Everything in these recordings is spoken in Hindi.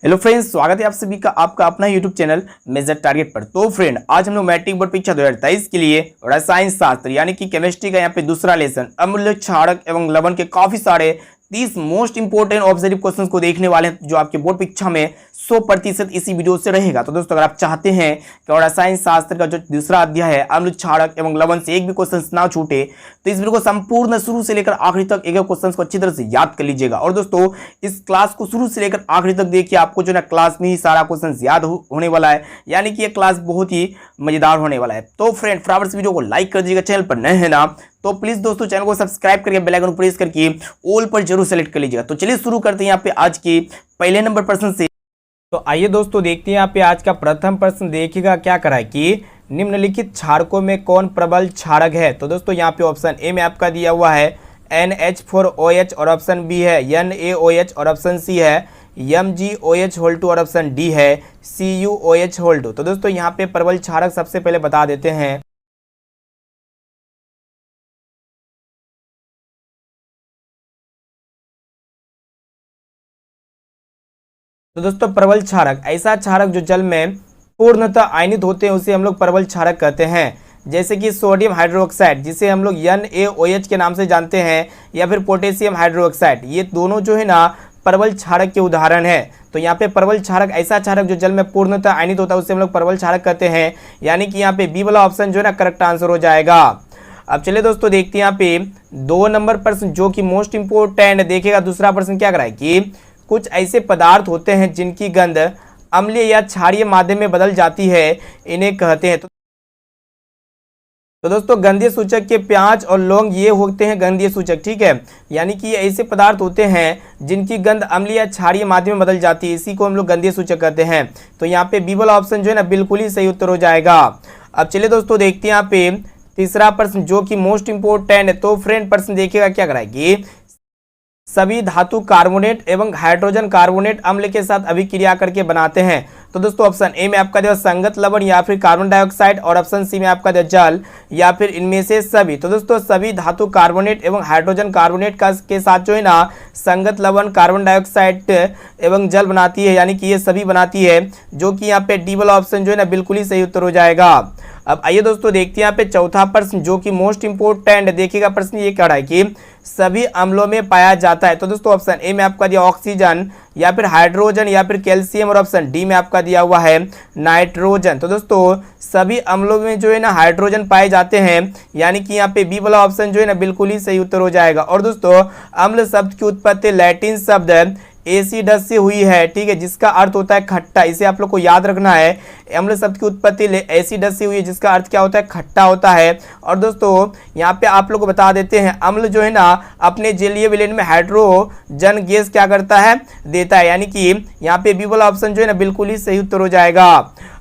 हेलो फ्रेंड्स, स्वागत है आप सभी का आपका अपना यूट्यूब चैनल मेजर टारगेट पर। तो फ्रेंड, आज हम लोग मैट्रिक बोर्ड परीक्षा 2023 के लिए रसायन शास्त्र यानी कि केमिस्ट्री का यहाँ पे दूसरा लेसन अम्ल, क्षारक एवं लवण के काफी सारे 30 मोस्ट इंपोर्टेंट ऑब्जेक्टिव क्वेश्चंस को देखने वाले हैं, जो आपके बोर्ड परीक्षा में 100% इसी वीडियो से रहेगा। तो दोस्तों, अगर आप चाहते हैं कि रसायन शास्त्र का जो दूसरा अध्याय है अम्ल, क्षारक एवं लवण से एक भी क्वेश्चन ना छूटे, तो इस वीडियो को संपूर्ण शुरू से लेकर आखिरी तक एक क्वेश्चन को अच्छी तरह से याद कर लीजिएगा। और दोस्तों, इस क्लास को शुरू से लेकर आखिरी तक देखिए, आपको जो ना क्लास में ही सारा क्वेश्चन याद होने वाला है, यानी कि ये क्लास बहुत ही मजेदार होने वाला है। तो फ्रेंड, फटाफट से वीडियो को लाइक कर दीजिएगा। चैनल पर नए हैं ना तो प्लीज दोस्तों चैनल को सब्सक्राइब करके बेल आइकन प्रेस करके ऑल पर जरूर सेलेक्ट कर लीजिएगा। तो चलिए शुरू करते हैं यहाँ पे आज के पहले नंबर प्रश्न से। तो आइए दोस्तों देखते हैं यहाँ पे आज का प्रथम प्रश्न। देखिएगा क्या करा है कि निम्नलिखित क्षारकों में कौन प्रबल क्षारक है। तो दोस्तों यहाँ पे ऑप्शन ए में आपका दिया हुआ है NH4OH और ऑप्शन बी है NaOH और ऑप्शन सी है MgOH और ऑप्शन डी है CuOH। तो दोस्तों यहाँ पे प्रबल क्षारक सबसे पहले बता देते हैं। तो दोस्तों, प्रबल क्षारक ऐसा क्षारक जो जल में पूर्णतः आयनित होते हैं, उसे हम लोग प्रबल क्षारक कहते हैं। जैसे कि सोडियम हाइड्रोक्साइड, जिसे हम लोग NaOH के नाम से जानते हैं, या फिर पोटेशियम हाइड्रोक्साइड, ये दोनों जो है ना प्रबल क्षारक के उदाहरण है। तो यहाँ पे प्रबल क्षारक ऐसा क्षारक जो जल में पूर्णतः आयनित होता है, उसे हम लोग प्रबल क्षारक कहते हैं। यानी कि यहाँ पे बी वाला ऑप्शन जो है ना करेक्ट आंसर हो जाएगा। अब चलिए दोस्तों देखते हैं यहाँ पे 2 नंबर प्रश्न, जो कि मोस्ट इंपोर्टेंट। देखिएगा दूसरा प्रश्न क्या कराए कि कुछ ऐसे पदार्थ होते हैं जिनकी गंध अम्लीय या क्षारीय माध्यम में बदल जाती है, इन्हें कहते हैं। तो दोस्तों, गंधीय सूचक के प्याज और लौंग ये होते हैं गंधीय सूचक, ठीक है। यानी कि ये ऐसे पदार्थ होते हैं जिनकी गंध अम्लीय या क्षारीय माध्यम में बदल जाती है, इसी को हम लोग गंधीय सूचक कहते हैं। तो यहाँ पे बी वाला ऑप्शन जो है ना बिल्कुल ही सही उत्तर हो जाएगा। अब चलिए दोस्तों देखते हैं यहाँ पे तीसरा प्रश्न, जो कि मोस्ट इंपोर्टेंट है। तो फ्रेंड, प्रश्न देखिएगा क्या कराएगी, सभी धातु कार्बोनेट एवं हाइड्रोजन कार्बोनेट अम्ल के साथ अभिक्रिया करके बनाते हैं। तो दोस्तों ऑप्शन ए में आपका दिया संगत लवण या फिर कार्बन डाइऑक्साइड, और ऑप्शन सी में आपका दिया जल या फिर इनमें से सभी। तो दोस्तों, सभी धातु कार्बोनेट एवं हाइड्रोजन कार्बोनेट का के साथ जो है ना संगत लवण, कार्बन डाइऑक्साइड एवं जल बनाती है, यानी कि ये सभी बनाती है, जो कि यहाँ पे डी वाला ऑप्शन जो है ना बिल्कुल ही सही उत्तर हो जाएगा। अब आइए दोस्तों देखते हैं यहाँ पे चौथा प्रश्न, जो कि मोस्ट इंपोर्टेंट। देखिएगा प्रश्न ये कह रहा है कि सभी अम्लों में पाया जाता है। तो दोस्तों ऑप्शन ए में आपका दिया ऑक्सीजन या फिर हाइड्रोजन या फिर कैल्शियम, और ऑप्शन डी में आपका दिया हुआ है नाइट्रोजन। तो दोस्तों सभी अम्लों में जो है ना हाइड्रोजन पाए जाते हैं, यानी कि यहाँ पे बी वाला ऑप्शन जो है ना बिल्कुल ही सही उत्तर हो जाएगा। और दोस्तों, अम्ल शब्द की उत्पत्ति लैटिन शब्द एसिडस से हुई है, ठीक है, जिसका अर्थ होता है खट्टा। इसे आप लोग को याद रखना है। अम्ल शब्द की उत्पत्ति एसिडस से हुई है, जिसका अर्थ क्या होता है, खट्टा होता है। और दोस्तों यहाँ पे आप लोग को बता देते हैं, अम्ल जो है ना अपने जलीय विलयन में हाइड्रोजन गैस क्या करता है, देता है। यानी कि यहाँ पे बी वाला ऑप्शन जो है ना बिल्कुल ही सही उत्तर हो जाएगा।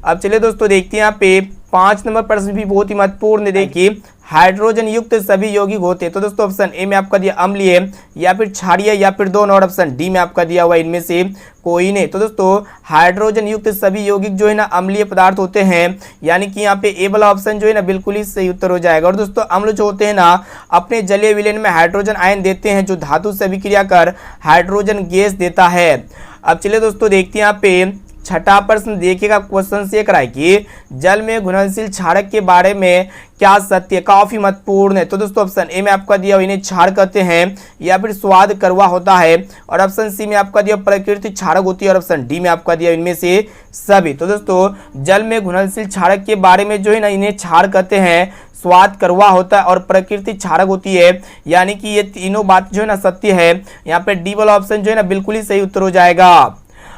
अब चलिए दोस्तों देखते हैं यहाँ पे 5 नंबर प्रश्न भी बहुत ही महत्वपूर्ण। देखिए, हाइड्रोजन युक्त सभी यौगिक होते हैं। तो दोस्तों ऑप्शन ए में आपका दिया अम्लीय या फिर क्षारीय या फिर दोनों, और ऑप्शन डी में आपका दिया हुआ इनमें से कोई नहीं। तो दोस्तों हाइड्रोजन युक्त सभी यौगिक जो है ना अम्लीय पदार्थ होते हैं, यानी कि यहाँ पे ए वाला ऑप्शन जो है ना बिल्कुल ही सही उत्तर हो जाएगा। और दोस्तों, अम्ल जो होते हैं ना अपने जलीय विलयन में हाइड्रोजन आयन देते हैं, जो धातु से अभिक्रिया कर हाइड्रोजन गैस देता है। अब चलिए दोस्तों देखते हैं यहाँ पे छठा प्रश्न। देखिएगा क्वेश्चन से कराए कि जल में घुलनशील क्षारक के बारे में क्या सत्य, काफी महत्वपूर्ण है। तो दोस्तों ऑप्शन ए में आपका दिया इन्हें क्षार कहते हैं या फिर स्वाद कड़वा होता है, और ऑप्शन सी में आपका दिया प्राकृतिक क्षारक होती है, और ऑप्शन डी में आपका दिया इनमें से सभी। तो दोस्तों जल में घुलनशील क्षारक के बारे में जो है ना इन्हें क्षार कहते हैं, स्वाद कड़वा होता है और प्राकृतिक क्षारक होती है, यानी कि ये तीनों बात जो है ना सत्य है। यहाँ पे डी वाला ऑप्शन जो है ना बिल्कुल ही सही उत्तर हो जाएगा।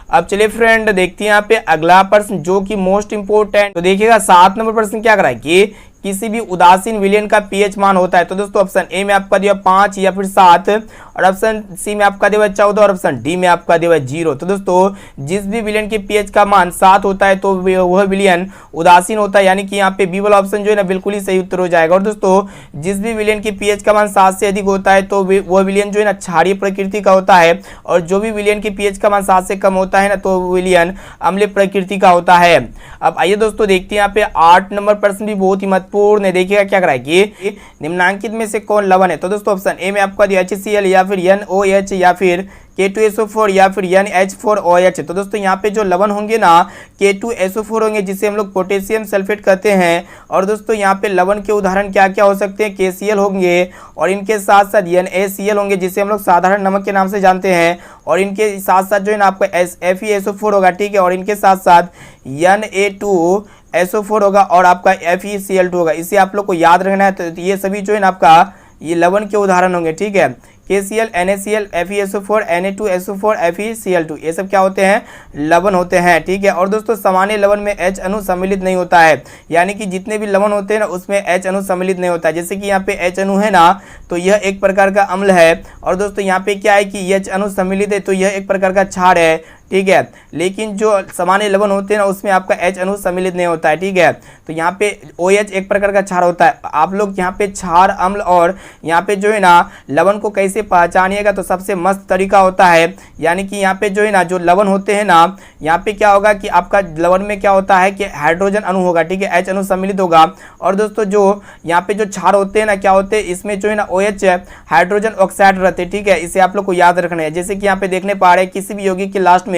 अब चलिए फ्रेंड देखते हैं यहाँ पे अगला प्रश्न, जो कि मोस्ट इंपोर्टेंट। तो देखिएगा 7 नंबर प्रश्न क्या कराए कि किसी भी उदासीन विलयन का पीएच मान होता है। तो दोस्तों ऑप्शन ए में आपका दिया 5 या फिर 7, और ऑप्शन सी में आपका दिया 14, और ऑप्शन डी में आपका दिया 0। तो दोस्तों जिस भी विलयन के पीएच का मान 7 होता है तो वह विलयन उदासीन होता है, यानी कि यहाँ पे बी वाला ऑप्शन जो है ना बिल्कुल ही सही उत्तर हो जाएगा। और दोस्तों जिस भी विलयन के पीएच का मान 7 से अधिक होता है तो वह विलयन जो है ना क्षारीय प्रकृति का होता है, और जो भी विलयन के पीएच का मान 7 से कम होता है ना तो विलयन अम्लीय प्रकृति का होता है। अब आइए दोस्तों देखते हैं यहाँ पे 8 नंबर प्रश्न भी बहुत ही महत्वपूर्ण महत्वपूर्ण है। देखिएगा क्या करा है कि निम्नांकित में से कौन लवण है। तो दोस्तों ऑप्शन ए में आपका दिया HCl या फिर NOH या फिर K2SO4 या फिर NH4OH। तो दोस्तों यहाँ पे जो लवण होंगे ना K2SO4 होंगे, जिसे हम लोग पोटेशियम सल्फेट कहते हैं। और दोस्तों यहाँ पे लवण के उदाहरण क्या क्या हो सकते हैं, KCl होंगे और इनके साथ साथ NaCl होंगे, जिसे हम लोग साधारण नमक के नाम से जानते हैं। और इनके साथ साथ जो है ना आपका FeSO4 होगा, ठीक है। और इनके साथ साथ Na2SO4 होगा और आपका FeCl2 होगा। इसे आप लोग को याद रखना है। तो ये सभी जो है ना आपका ये लवण के उदाहरण होंगे, ठीक है। KCl, NaCl, FeSO4, Na2SO4, FeCl2 ये सब क्या होते हैं, लवण होते हैं, ठीक है। और दोस्तों सामान्य लवण में H अणु सम्मिलित नहीं होता है, यानी कि जितने भी लवण होते हैं ना उसमें H अणु सम्मिलित नहीं होता है। जैसे कि यहाँ पे H अणु है ना, तो यह एक प्रकार का अम्ल है। और दोस्तों यहाँ पे क्या है कि H अणु सम्मिलित है, तो यह एक प्रकार का क्षार है, ठीक है। लेकिन जो सामान्य लवण होते हैं ना उसमें आपका H अणु सम्मिलित नहीं होता है, ठीक है। तो यहाँ पे OH एक प्रकार का क्षार होता है। आप लोग यहाँ पे क्षार, अम्ल और यहाँ पे जो है ना लवण को कैसे पहचानिएगा, तो सबसे मस्त तरीका होता है, यानी कि यहाँ पे जो है ना जो लवण होते हैं ना, यहाँ पे क्या होगा कि आपका लवण में क्या होता है कि हाइड्रोजन अणु होगा, ठीक है, H अणु सम्मिलित होगा। और दोस्तों जो यहाँ पे जो क्षार होते हैं ना, क्या होते हैं इसमें जो है ना OH हाइड्रोजन ऑक्साइड रहते हैं, ठीक है। इसे आप लोग को याद रखना है। जैसे कि यहाँ पे देखने पा रहे हैं किसी भी यौगिक के लास्ट में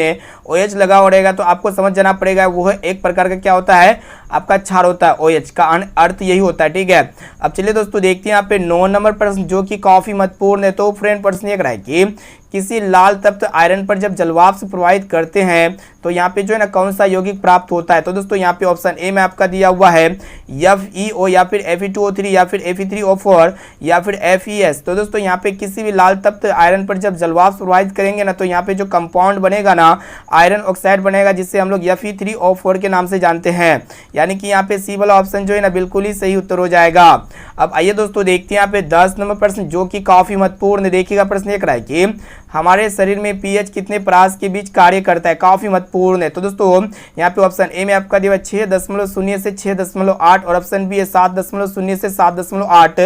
OH लगा हो रहेगा, तो आपको समझ जाना पड़ेगा वो एक प्रकार का क्या होता है, आपका क्षार होता है। OH का अर्थ यही होता है, ठीक है। अब चलिए दोस्तों देखते हैं यहाँ पे 9 नंबर प्रश्न जो कि काफी महत्वपूर्ण है। तो फ्रेंड प्रश्न ये रहा है कि किसी लाल तत्व आयरन पर जब जलवाष्प प्रवाहित करते हैं तो यहाँ पे जो है ना कौन सा यौगिक प्राप्त होता है। तो दोस्तों यहाँ पे ऑप्शन ए में आपका दिया हुआ है FeO या फिर Fe2O3 या फिर Fe3O4 या फिर FeS। तो दोस्तों यहाँ पे किसी भी लाल तत्व आयरन पर जब जलवाष्प प्रवाहित करेंगे ना, तो यहाँ पे जो कंपाउंड बनेगा ना आयरन ऑक्साइड बनेगा, जिससे हम लोग Fe3O4 के नाम से जानते हैं। यानी कि यहाँ पे सी वाला ऑप्शन जो है ना बिल्कुल ही सही उत्तर हो जाएगा। अब आइए दोस्तों देखते हैं यहाँ पे 10 नंबर प्रश्न जो कि काफी महत्वपूर्ण है। देखिएगा प्रश्न एक रहा है कि हमारे शरीर में पीएच कितने परास के बीच कार्य करता है, काफी महत्वपूर्ण है। तो दोस्तों यहाँ पे ऑप्शन ए में आपका दिया 6.0 से 6.8 और ऑप्शन बी है 7.0 से 7.8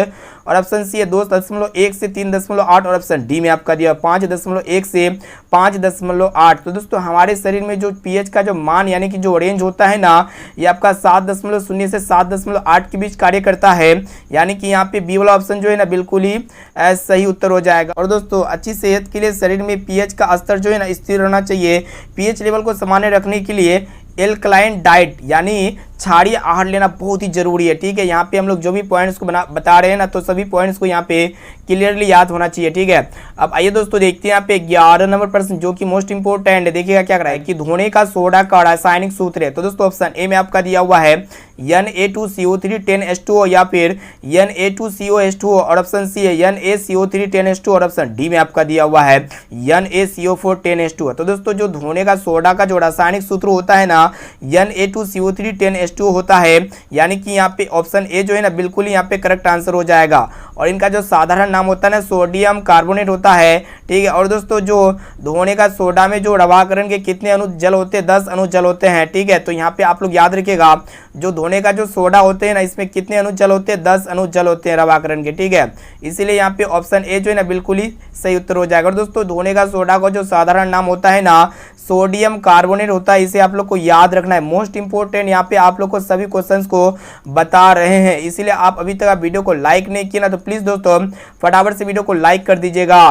और ऑप्शन सी है 2.1 से 3.8 और ऑप्शन डी में आपका दिया 5.1 से 5.8। तो दोस्तों हमारे शरीर में जो पीएच का जो मान यानी कि जो रेंज होता है ना, ये आपका 7.0 से 7.8 के बीच कार्य करता है। यानी कि यहाँ पे बी वाला ऑप्शन जो है ना बिल्कुल ही सही उत्तर हो जाएगा। और दोस्तों अच्छी सेहत के लिए शरीर में पीएच का स्तर जो है ना स्थिर रहना चाहिए। पीएच लेवल को सामान्य रखने के लिए एल्कलाइन डाइट यानी क्षारीय आहार लेना बहुत ही जरूरी है, ठीक है। यहाँ पे हम लोग जो भी पॉइंट्स को बता रहे हैं ना, तो सभी पॉइंट्स को यहाँ पे क्लियरली याद होना चाहिए, ठीक है। अब आइए दोस्तों देखते हैं यहाँ पे 11 नंबर प्रश्न जो कि मोस्ट इंपोर्टेंट है। देखिएगा क्या कर रहा है कि धोने का सोडा का रासायनिक सूत्र है। तो दोस्तों ऑप्शन ए में आपका दिया हुआ है Na2CO3 10H2O या फिर Na2COH2O और ऑप्शन सी है NaCO3 10H2O और ऑप्शन डी में आपका दिया हुआ है NaCO4 10H2O। तो दोस्तों जो धोने का सोडा का जो रासायनिक सूत्र होता है ना Na2CO3 10H2O होता है। यानी कि यहाँ पे ऑप्शन ए जो है ना बिल्कुल ही यहाँ पे करेक्ट आंसर हो जाएगा। और इनका जो साधारण नाम होता है ना सोडियम कार्बोनेट होता है, ठीक है। और दोस्तों जो धोने का सोडा में जो रवाकरण के कितने अणु जल होते हैं, 10 अणु जल होते हैं, ठीक है। तो यहाँ पे आप लोग याद रखिएगा जो धोने का जो सोडा होते हैं ना इसमें कितने अणु जल होते हैं, 10 अणु जल होते हैं रवाकरण के, ठीक है। इसीलिए यहाँ पे ऑप्शन ए जो है ना बिल्कुल ही सही उत्तर हो जाएगा। और दोस्तों धोने का सोडा का जो साधारण नाम होता है ना सोडियम कार्बोनेट होता है, इसे आप लोग को याद रखना है। मोस्ट इंपोर्टेंट यहाँ पे आप लोग को सभी क्वेश्चंस को बता रहे हैं, इसीलिए आप अभी तक वीडियो को लाइक नहीं किया ना, तो प्लीज दोस्तों फटाफट से वीडियो को लाइक कर दीजिएगा।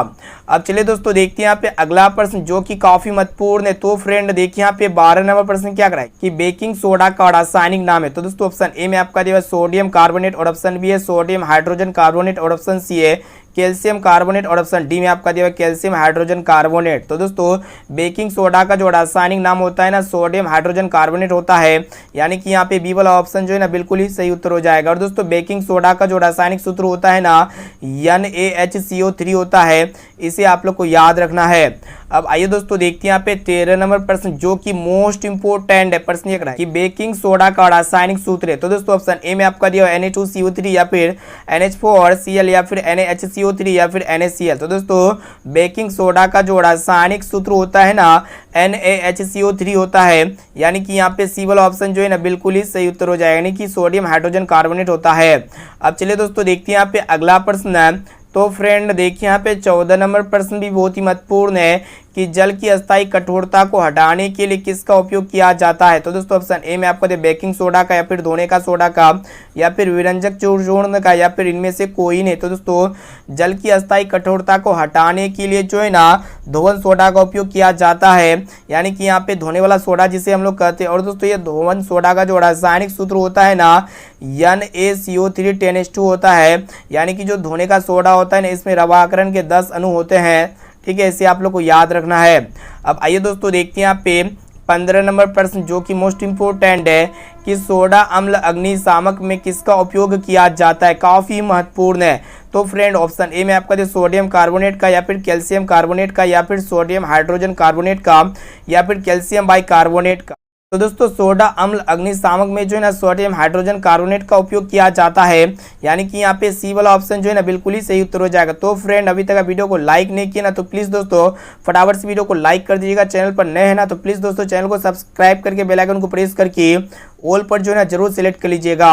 अब चलिए दोस्तों देखते हैं यहाँ पे अगला प्रश्न जो कि काफी महत्वपूर्ण है। तो फ्रेंड देखिए यहाँ पे 12 नंबर प्रश्न क्या कराए कि बेकिंग सोडा का रासायनिक नाम है। तो दोस्तों ऑप्शन ए में आपका दिया सोडियम कार्बोनेट और ऑप्शन बी है सोडियम हाइड्रोजन कार्बोनेट और ऑप्शन सी है कैल्शियम कार्बोनेट और ऑप्शन डी में आपका दिया कैल्शियम हाइड्रोजन कार्बोनेट। तो दोस्तों बेकिंग सोडा का जो रासायनिक नाम होता है ना सोडियम हाइड्रोजन कार्बोनेट होता है। यानी कि यहाँ पे बी वाला ऑप्शन जो है ना बिल्कुल ही सही उत्तर हो जाएगा। और दोस्तों बेकिंग सोडा का जो रासायनिक सूत्र होता है ना NaHCO3 होता है, इसे आप लोग को याद रखना है। अब आइए दोस्तों देखते हैं यहाँ पे 13 नंबर प्रश्न जो कि मोस्ट इंपोर्टेंट है। प्रश्न ये है कि बेकिंग सोडा का रासायनिक सूत्र है। तो दोस्तों ऑप्शन ए में आपका दिया Na2CO3 या फिर NH4Cl या फिर NaHCO3 या फिर NaCl। तो दोस्तों बेकिंग सोडा का जो रासायनिक सूत्र होता है ना NaHCO3 होता है। यानी कि यहाँ पे सी वाला ऑप्शन जो है ना बिल्कुल ही सही उत्तर हो जाएगा, यानी कि सोडियम हाइड्रोजन कार्बोनेट होता है। अब चलिए दोस्तों देखते हैं यहाँ पे अगला प्रश्न है। तो फ्रेंड देखिए यहाँ पे 14 नंबर प्रश्न भी बहुत ही महत्वपूर्ण है कि जल की अस्थायी कठोरता को हटाने के लिए किसका उपयोग किया जाता है। तो दोस्तों ऑप्शन ए में आपको दे बेकिंग सोडा का, या फिर धोने का सोडा का, या फिर विरंजक चूर्ण का, या फिर इनमें से कोई नहीं। तो दोस्तों जल की अस्थायी कठोरता को हटाने के लिए जो है ना धोवन सोडा का उपयोग किया जाता है, यानी कि यहाँ पे धोने वाला सोडा जिसे हम लोग कहते हैं। और दोस्तों ये धोवन सोडा का जो रासायनिक सूत्र होता है ना NaCO3 10H2 होता है, यानी कि जो धोने का सोडा होता है ना इसमें रवाकरण के 10 अणु होते हैं। ठीक है, इसे आप लोग को याद रखना है। अब आइए दोस्तों देखते हैं यहाँ पे 15 नंबर प्रश्न जो कि मोस्ट इंपोर्टेंट है कि सोडा अम्ल अग्निशामक में किसका उपयोग किया जाता है, काफ़ी महत्वपूर्ण है। तो फ्रेंड ऑप्शन ए में आपका सोडियम कार्बोनेट का, या फिर कैल्शियम कार्बोनेट का, या फिर सोडियम हाइड्रोजन कार्बोनेट का, या फिर कैल्शियम बाइकार्बोनेट का। तो दोस्तों सोडा अम्ल अग्निशामक में जो है ना सोडियम हाइड्रोजन कार्बोनेट का उपयोग किया जाता है, यानी कि यहाँ पे सी वाला ऑप्शन जो है ना बिल्कुल ही सही उत्तर हो जाएगा। तो फ्रेंड अभी तक वीडियो को लाइक नहीं किया ना तो प्लीज़ दोस्तों फटाफट से वीडियो को लाइक कर दीजिएगा। चैनल पर नए हैं ना तो प्लीज़ दोस्तों चैनल को सब्सक्राइब करके बेल आइकन को प्रेस करके ऑल पर जो है ना जरूर सेलेक्ट कर लीजिएगा।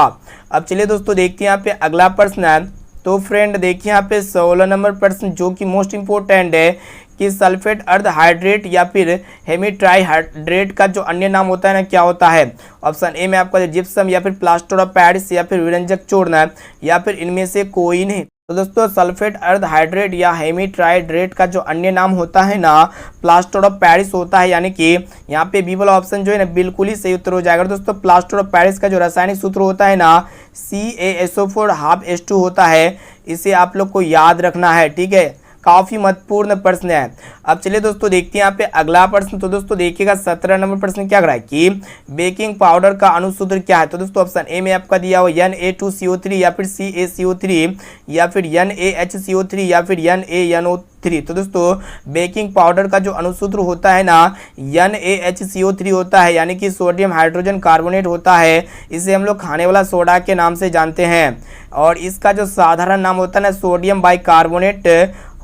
अब चलिए दोस्तों देखते हैं यहाँ पे अगला प्रश्न है। तो फ्रेंड देखिए यहाँ पे 16 नंबर प्रश्न जो कि मोस्ट इंपोर्टेंट है कि सल्फेट अर्ध हाइड्रेट या फिर हेमीट्राइहाइड्रेट का जो अन्य नाम होता है ना क्या होता है। ऑप्शन ए में आपका जिप्सम, या फिर प्लास्टर ऑफ पेरिस, या फिर विरंजक चूर्ण, या फिर इनमें से कोई नहीं। तो दोस्तों सल्फेट अर्ध हाइड्रेट या हेमीट्राइहाइड्रेट का जो अन्य नाम होता है ना प्लास्टर ऑफ पेरिस होता है, यानी कि यहाँ पे बी वाला ऑप्शन जो है ना बिल्कुल ही सही उत्तर हो जाएगा। दोस्तों प्लास्टर ऑफ पेरिस का जो रासायनिक सूत्र होता है ना CaSO4 होता है, इसे आप लोग को याद रखना है। ठीक है, काफ़ी महत्वपूर्ण प्रश्न है। अब चलिए दोस्तों देखते हैं यहाँ पे अगला प्रश्न। तो दोस्तों देखिएगा 17 नंबर प्रश्न क्या कर रहा है कि बेकिंग पाउडर का अणुसूत्र क्या है। तो दोस्तों ऑप्शन ए में आपका दिया हुआ Na2CO3, या फिर CaCO3, या फिर NaHCO3, या फिर NaNO3। तो दोस्तों बेकिंग पाउडर का जो अणुसूत्र होता है ना NaHCO3 होता है, यानी कि सोडियम हाइड्रोजन कार्बोनेट होता है। इसे हम लोग खाने वाला सोडा के नाम से जानते हैं, और इसका जो साधारण नाम होता है ना सोडियम बाइकार्बोनेट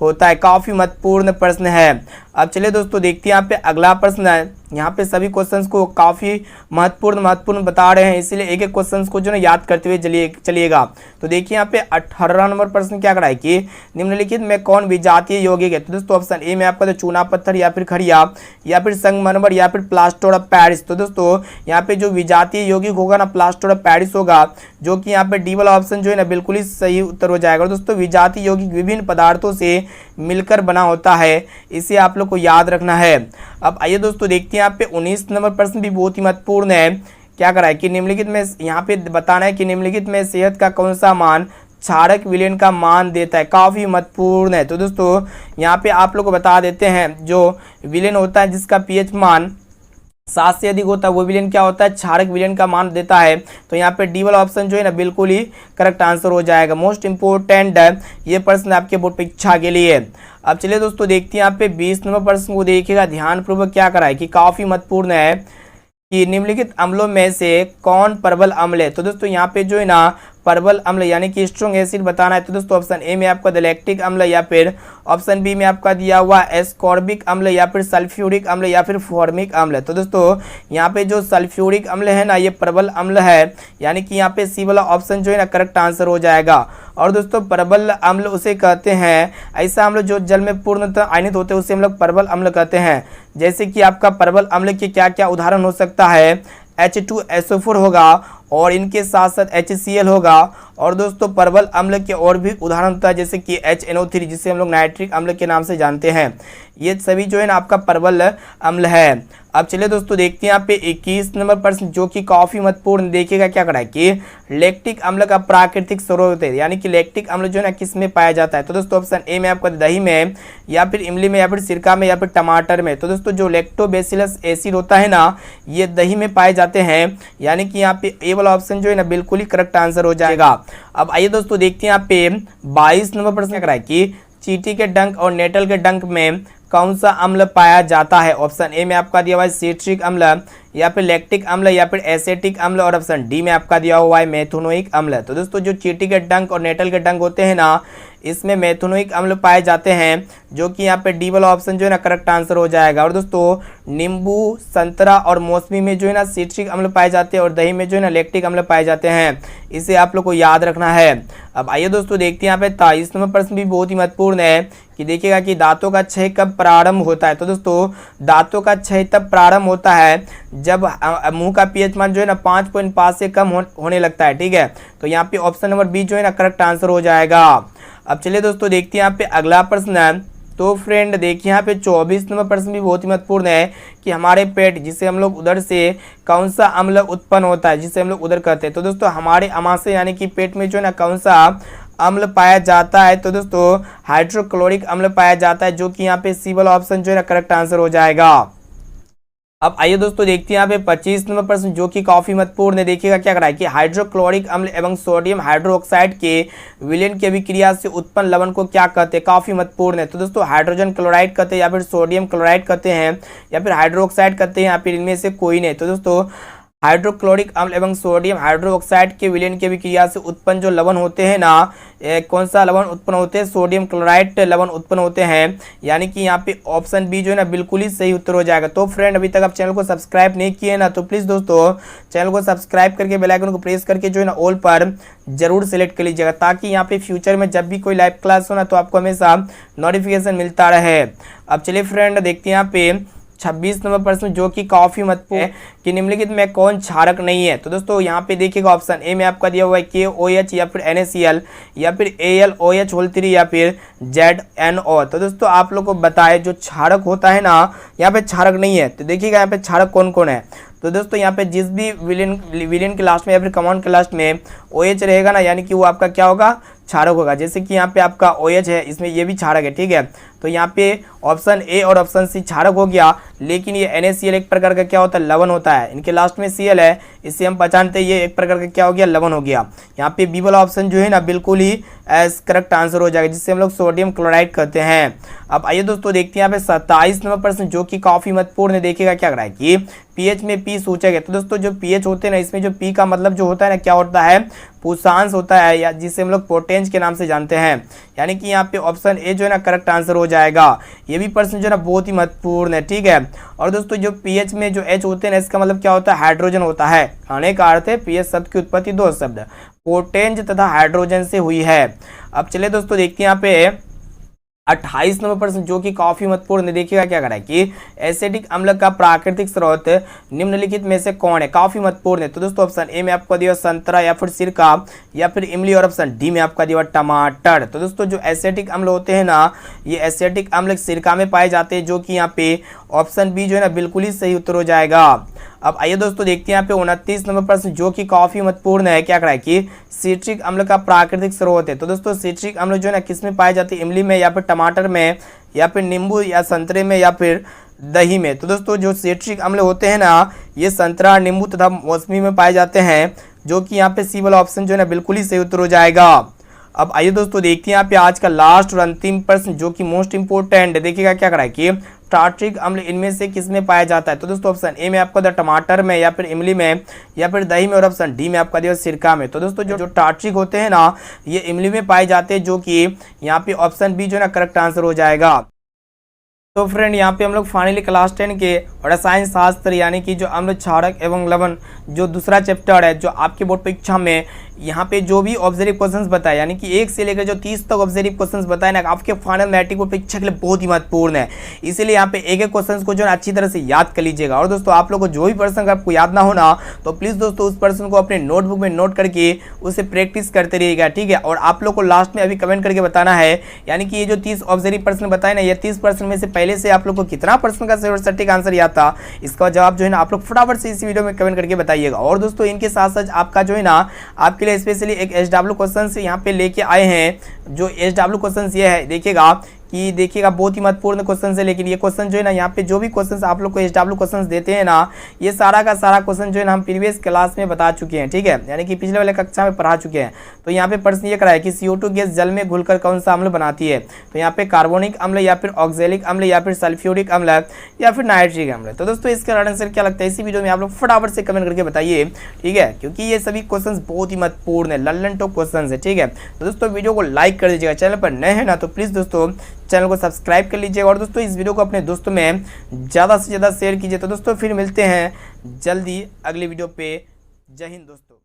होता है। काफ़ी महत्वपूर्ण प्रश्न है। अब चलिए दोस्तों देखते हैं यहाँ पे अगला प्रश्न है। यहाँ पे सभी क्वेश्चंस को काफ़ी महत्वपूर्ण बता रहे हैं, इसीलिए एक एक क्वेश्चंस को जो ना याद करते हुए चलिएगा। तो देखिए यहाँ पे 18 नंबर प्रश्न क्या कराए कि निम्नलिखित में कौन विजातीय यौगिक है। तो दोस्तों ऑप्शन ए में आपका तो चूना पत्थर, या फिर खड़िया, या फिर संगमरमर, या फिर प्लास्टर ऑफ पेरिस। तो दोस्तों यहाँ पे जो विजातीय यौगिक होगा ना प्लास्टर ऑफ पेरिस होगा, जो कि यहाँ पे डी वाला ऑप्शन जो है ना बिल्कुल ही सही उत्तर हो जाएगा। दोस्तों विजातीय यौगिक विभिन्न पदार्थों से मिलकर बना होता है, इसे आप लोग को याद रखना है। अब आइए दोस्तों देखते हैं यहाँ पे 19 नंबर प्रश्न भी बहुत ही महत्वपूर्ण है। क्या करा है कि निम्नलिखित में यहाँ पे बताना है कि निम्नलिखित में सेहत का कौन सा मान क्षारक विलयन का मान देता है, काफ़ी महत्वपूर्ण है। तो दोस्तों यहाँ पे आप लोग को बता देते हैं जो विलयन होता है जिसका pH मान 7 से अधिक होता है वो विलयन क्या होता है, क्षारक विलयन का मान देता है। तो यहाँ पे डी वाला ऑप्शन जो है ना बिल्कुल ही करेक्ट आंसर हो जाएगा। मोस्ट इंपोर्टेंट है ये प्रश्न आपके बोर्ड परीक्षा के लिए। अब चलिए दोस्तों देखते हैं यहाँ पे 20 नंबर प्रश्न को देखिएगा ध्यानपूर्वक। क्या करा है कि काफ़ी महत्वपूर्ण है कि निम्नलिखित अम्लों में से कौन प्रबल अम्ल है। तो दोस्तों यहाँ पे जो है ना प्रबल अम्ल यानी कि स्ट्रॉन्ग एसिड बताना है। तो दोस्तों ऑप्शन ए में आपका लैक्टिक अम्ल, या फिर ऑप्शन बी में आपका दिया हुआ एस्कॉर्बिक अम्ल, या फिर सल्फ्यूरिक अम्ल, या फिर फॉर्मिक अम्ल। तो दोस्तों यहाँ पे जो सल्फ्यूरिक अम्ल है ना ये प्रबल अम्ल है, यानी कि यहाँ पे सी वाला ऑप्शन जो है ना करेक्ट आंसर हो जाएगा। और दोस्तों प्रबल अम्ल उसे कहते हैं ऐसा अम्ल जो जल में पूर्णतः आयनित होते हैं उसे हम लोग प्रबल अम्ल कहते हैं। जैसे कि आपका प्रबल अम्ल के क्या क्या उदाहरण हो सकता है, H2SO4 होगा, और इनके साथ साथ HCl होगा। और दोस्तों प्रबल अम्ल के और भी उदाहरण होता है जैसे कि HNO3 जिसे हम लोग नाइट्रिक अम्ल के नाम से जानते हैं। ये सभी जो है ना आपका प्रबल अम्ल है। अब चलिए दोस्तों देखते हैं यहाँ पे 21 नंबर प्रश्न जो कि काफ़ी महत्वपूर्ण। देखिएगा क्या करा है कि लैक्टिक अम्ल का प्राकृतिक स्रोत है, यानी कि लैक्टिक अम्ल जो है ना किस में पाया जाता है। तो दोस्तों ऑप्शन ए में आपका दही में, या फिर इमली में, या फिर सिरका में, या फिर टमाटर में। तो दोस्तों जो लैक्टोबैसिलस एसिड होता है ना ये दही में पाए जाते हैं, यानी कि यहाँ पे ए वाला ऑप्शन जो है ना बिल्कुल ही करेक्ट आंसर हो जाएगा। अब आइए दोस्तों देखते हैं यहाँ पे 22 नंबर प्रश्न क्या करा है कि चींटी के डंक और नेटल के डंक में कौन सा अम्ल पाया जाता है। ऑप्शन ए में आपका दिया हुआ है सिट्रिक अम्ल, या फिर लैक्टिक अम्ल, या फिर एसेटिक अम्ल, और ऑप्शन डी में आपका दिया हुआ है मेथोनोइक अम्ल। तो दोस्तों जो चींटी के डंक और नेटल के डंक होते हैं ना इसमें मेथोनोइक अम्ल पाए जाते हैं, जो कि यहाँ पे डी वाला ऑप्शन जो है ना करेक्ट आंसर हो जाएगा। और दोस्तों नींबू, संतरा और मौसमी में जो है ना सिट्रिक अम्ल पाए जाते हैं, और दही में जो है ना लैक्टिक अम्ल पाए जाते हैं। इसे आप लोग को याद रखना है। अब आइए दोस्तों देखते हैं यहाँ पे 23 नंबर प्रश्न भी बहुत ही महत्वपूर्ण है कि देखिएगा कि दांतों का क्षय कब प्रारंभ होता है। तो दोस्तों दांतों का क्षय तब प्रारंभ होता है जब मुंह का पीएच मान जो है ना 5.5 से कम होने लगता है। ठीक है, तो यहाँ पे ऑप्शन नंबर बी जो है ना करेक्ट आंसर हो जाएगा। अब चलिए दोस्तों देखते हैं यहाँ पे अगला प्रश्न है। तो फ्रेंड देखिए यहाँ पे 24 नंबर प्रश्न भी बहुत ही महत्वपूर्ण है कि हमारे पेट जिसे हम लोग उदर से कौन सा अम्ल उत्पन्न होता है, जिसे हम लोग उदर कहते हैं। तो दोस्तों हमारे आमाशय यानी कि पेट में जो है ना कौन सा अम्ल पाया जाता है। तो दोस्तों हाइड्रोक्लोरिक अम्ल पाया जाता है, जो कि यहाँ पे सी वाला ऑप्शन जो है ना करेक्ट आंसर हो जाएगा। अब आइए दोस्तों देखते हैं यहाँ पे 25 नंबर प्रश्न जो कि काफी महत्वपूर्ण है। देखिएगा क्या करा है कि हाइड्रोक्लोरिक अम्ल एवं सोडियम हाइड्रोक्साइड के विलयन की अभिक्रिया से उत्पन्न लवण को क्या कहते हैं। काफी महत्वपूर्ण है। तो दोस्तों हाइड्रोजन क्लोराइड कहते हैं या फिर सोडियम क्लोराइड कहते हैं या फिर हाइड्रोक्साइड कहते हैं या फिर इनमें से कोई नहीं। तो दोस्तों हाइड्रोक्लोरिक अम्ल एवं सोडियम हाइड्रोक्साइड के विलयन की अभिक्रिया से उत्पन्न जो लवण होते हैं ना, कौन सा लवण उत्पन्न होते हैं, सोडियम क्लोराइड लवण उत्पन्न होते हैं। यानी कि यहाँ पे ऑप्शन बी जो है ना बिल्कुल ही सही उत्तर हो जाएगा। तो फ्रेंड अभी तक आप चैनल को सब्सक्राइब नहीं किए ना, तो प्लीज़ दोस्तों चैनल को सब्सक्राइब करके बेल आइकन को प्रेस करके जो है ना ऑल पर जरूर सेलेक्ट कर लीजिएगा, ताकि यहाँ पे फ्यूचर में जब भी कोई लाइव क्लास हो ना तो आपको हमेशा नोटिफिकेशन मिलता रहे। अब चलिए फ्रेंड देखते हैं यहाँ पे 26 नंबर प्रश्न जो कि काफी महत्वपूर्ण है कि निम्नलिखित में कौन क्षारक नहीं है। तो दोस्तों यहाँ पे देखिएगा ऑप्शन ए में आपका दिया हुआ है KOH या फिर NaCl या फिर AlOH3 या फिर ZNO। तो दोस्तों आप लोग को बताएं जो क्षारक होता है ना, यहाँ पे क्षारक नहीं है। तो देखिएगा यहाँ पे क्षारक कौन कौन है। तो दोस्तों यहाँ पे जिस भी विलेन के लास्ट में या फिर कमांड के लास्ट में OH रहेगा ना, यानी कि वो आपका क्या होगा, क्षारक होगा। जैसे कि यहाँ पे आपका OH है, इसमें ये भी क्षारक है। ठीक है, तो यहाँ पे ऑप्शन ए और ऑप्शन सी क्षारक हो गया, लेकिन ये NaCl एक प्रकार का क्या होता है, लवण होता है। इनके लास्ट में Cl है, इससे हम पहचानते हैं ये एक प्रकार का क्या हो गया, लवण हो गया। यहाँ पे बी वाला ऑप्शन जो है ना बिल्कुल ही करेक्ट आंसर हो जाएगा, जिससे हम लोग सोडियम क्लोराइड कहते हैं। अब आइए दोस्तों देखते हैं यहाँ पे 27 नंबर प्रश्न जो कि काफी महत्वपूर्ण है। देखिएगा क्या कर रहा है कि पीएच में पी सूचक है। तो दोस्तों जो पीएच होते हैं ना, इसमें जो पी का मतलब जो होता है ना, क्या होता है, पूषांश होता है, या जिसे हम लोग पोटेंज के नाम से जानते हैं। यानी कि यहाँ पे ऑप्शन ए जो है ना करेक्ट आंसर हो जाएगा। ये भी प्रश्न जो है ना बहुत ही महत्वपूर्ण है। ठीक है, और दोस्तों जो पीएच में जो एच होते हैं ना, इसका मतलब क्या होता है, हाइड्रोजन होता है। कहने का अर्थ है पीएच शब्द की उत्पत्ति दो शब्द पोटेंज तथा हाइड्रोजन से हुई है। अब चलिए दोस्तों देखते हैं यहाँ पे 28 नंबर प्रश्न जो कि काफी महत्वपूर्ण है। देखिएगा क्या करा है कि एसिडिक अम्ल का प्राकृतिक स्रोत निम्नलिखित में से कौन है। काफी महत्वपूर्ण है। तो दोस्तों ऑप्शन ए में आपको दिया संतरा या फिर सिरका या फिर इमली, और ऑप्शन डी में आपका दिया टमाटर। तो दोस्तों जो एसिडिक अम्ल होते हैं ना, ये एसिडिक अम्ल सिरका में पाए जाते हैं, जो कि यहाँ पे ऑप्शन बी जो है ना बिल्कुल ही सही उत्तर हो जाएगा। अब आइए दोस्तों देखते हैं यहाँ पे 29 नंबर प्रश्न जो कि काफी महत्वपूर्ण है। क्या करा है कि सिट्रिक अम्ल का प्राकृतिक स्रोत है। तो दोस्तों सिट्रिक अम्ल जो है ना किस में पाए जाते हैं, इमली में या फिर टमाटर में या फिर नींबू या संतरे में या फिर दही में। तो दोस्तों जो सिट्रिक अम्ल होते हैं ना, ये संतरा, नींबू तथा मौसमी में पाए जाते हैं, जो कि यहाँ पे सी वाला ऑप्शन जो है ना बिल्कुल ही सही उत्तर हो जाएगा। अब आइए दोस्तों देखते हैं यहाँ पे आज का लास्ट और अंतिम प्रश्न जो कि मोस्ट इंपोर्टेंट है। देखिएगा क्या करा है कि टार्ट्रिक अम्ल इनमें से किस में पाया जाता है। तो दोस्तों ऑप्शन ए में आपका दिया टमाटर में या फिर इमली में या फिर दही में, और ऑप्शन डी में आपका दिया सिरका में। तो दोस्तों जो टार्ट्रिक होते हैं ना, ये इमली में पाए जाते हैं, जो कि यहाँ पे ऑप्शन बी जो है ना करेक्ट आंसर हो जाएगा। तो फ्रेंड यहाँ पे हम लोग फाइनली क्लास 10 के रसायन शास्त्र यानी कि जो अम्ल क्षारक एवं लवण जो दूसरा चैप्टर है, जो आपके बोर्ड परीक्षा में यहाँ पे जो भी ऑब्जर्व क्वेश्चंस बताए, यानी कि 1 से लेकर जो 30 तक ऑब्जर्व क्वेश्चंस बताए ना, आपके फाइनल मैट्रिक बोर्ड परीक्षा के लिए बहुत ही महत्वपूर्ण है। इसीलिए यहाँ पे एक एक क्वेश्चंस को जो अच्छी तरह से याद कर लीजिएगा। और दोस्तों आप लोग को जो भी प्रश्न आपको याद ना होना, तो प्लीज़ दोस्तों उस प्रश्न को अपने नोटबुक में नोट करके उसे प्रैक्टिस करते रहिएगा। ठीक है, और आप लोग को लास्ट में अभी कमेंट करके बताना है, यानी कि ये जो 30 ऑब्जर्व प्रश्न बताए ना, ये 30 प्रश्न में से पहले से आप लोग को कितना प्रश्न का सटीक आंसर याद था, इसका जवाब जो है ना आप लोग फटाफट से इसी वीडियो में कमेंट करके बताइएगा। और दोस्तों इनके साथ साथ आपका जो है ना आपके लिए स्पेशली एक SW क्वेश्चन से यहाँ पे लेके आए हैं। जो SW क्वेश्चन ये है, देखिएगा बहुत ही महत्वपूर्ण क्वेश्चन है। लेकिन ये क्वेश्चन जो है ना, यहाँ पे जो भी क्वेश्चन आप लोग को SW क्वेश्चन देते हैं ना, ये सारा का सारा क्वेश्चन जो है ना हम प्रीवियस क्लास में बता चुके हैं। ठीक है, यानी कि पिछले वाले कक्षा में पढ़ा चुके हैं। तो यहाँ पे प्रश्न ये कराया कि CO2 गैस जल में घुलकर कौन सा अम्ल बनाती है। तो यहाँ पे कार्बोनिक अम्ल या फिर ऑक्जेलिक अम्ल या फिर सल्फ्यूरिक अम्ल या फिर नाइट्रिक अम्ल। तो दोस्तों इसका आंसर क्या लगता है, इसी वीडियो में आप लोग फटाफट से कमेंट करके बताइए। ठीक है, क्योंकि ये सभी क्वेश्चन बहुत ही महत्वपूर्ण है, लल्लन टॉप क्वेश्चन है। ठीक है, तो दोस्तों वीडियो को लाइक कर दीजिएगा। चैनल पर नए हैं ना, तो प्लीज़ दोस्तों चैनल को सब्सक्राइब कर लीजिएगा। और दोस्तों इस वीडियो को अपने दोस्तों में ज़्यादा से ज़्यादा शेयर कीजिए। तो दोस्तों फिर मिलते हैं जल्दी अगली वीडियो पे। जय हिंद दोस्तों।